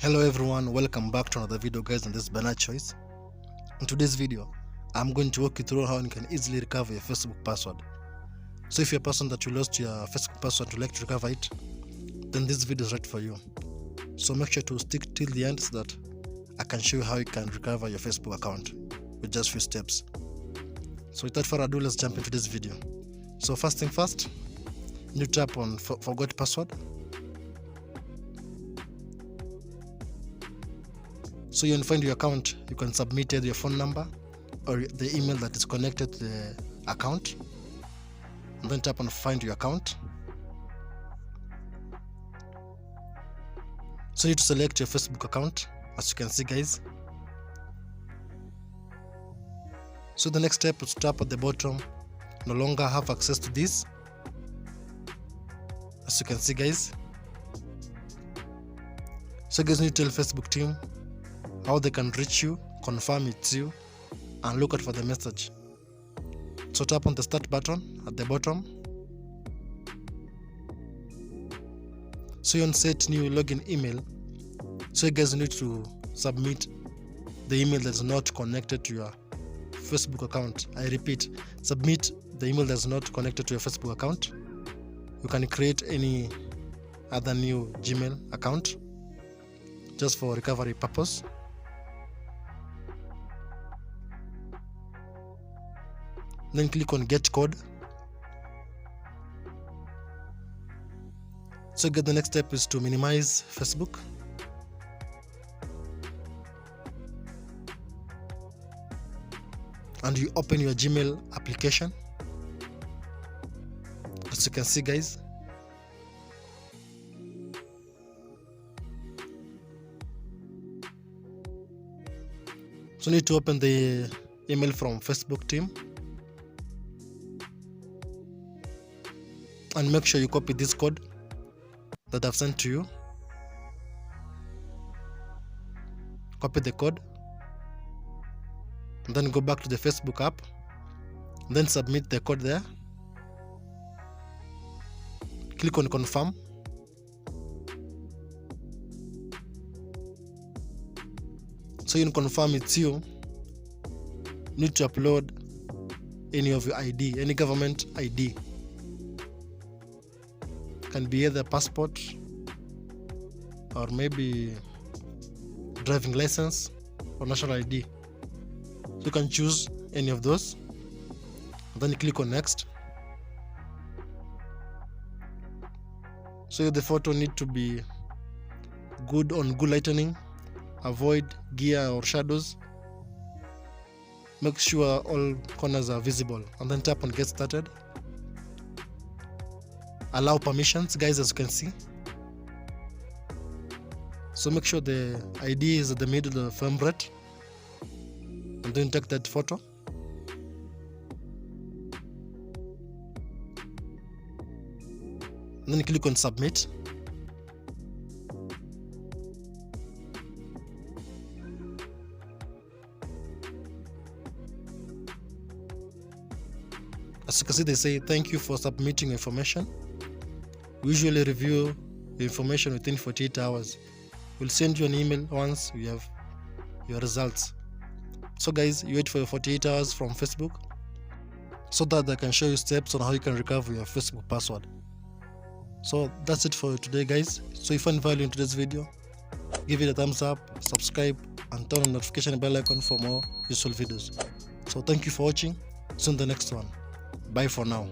Hello everyone, welcome back to another video guys. On this Bernard Choice. In today's video I'm going to walk you through how you can easily recover your Facebook password. So if you're a person that you lost your Facebook password and you like to recover it, then this video is right for you. So make sure to stick till the end so that I can show you how you can recover your Facebook account with just few steps. So without further ado, let's jump into this video. So first thing first, you tap on forgot password. So you can find your account, you can submit either your phone number or the email that is connected to the account, and then tap on find your account. So you need to select your Facebook account, as you can see guys. So the next step is to tap at the bottom, no longer have access to this, as you can see guys. So guys, you need to tell Facebook team how they can reach you, confirm it's you, and look out for the message. So tap on the start button at the bottom. So you can set new login email. So you guys need to submit the email that's not connected to your Facebook account. I repeat, submit the email that's not connected to your Facebook account. You can create any other new Gmail account just for recovery purpose. Then click on get code. So the next step is to minimize Facebook. And you open your Gmail application, as you can see guys. So you need to open the email from Facebook team. And make sure you copy this code that I've sent to you. Copy the code, and then go back to the Facebook app, and then submit the code there. Click on confirm. So you can confirm it's you. You need to upload any of your ID, any government ID. Can be either passport or maybe driving license or national ID. So you can choose any of those, and then you click on next. So the photo need to be good on good lightning, avoid gear or shadows, make sure all corners are visible, and then tap on get started. Allow permissions guys, as you can see. So make sure the ID is at the middle of the frame rate, and then take that photo. And then click on submit. As you can see, they say thank you for submitting information. We usually review the information within 48 hours. We'll send you an email once we have your results. So guys, you wait for your 48 hours from Facebook so that I can show you steps on how you can recover your Facebook password. So that's it for today guys. So if you find value in today's video, give it a thumbs up, subscribe, and turn on the notification bell icon for more useful videos. So thank you for watching. See you in the next one. Bye for now.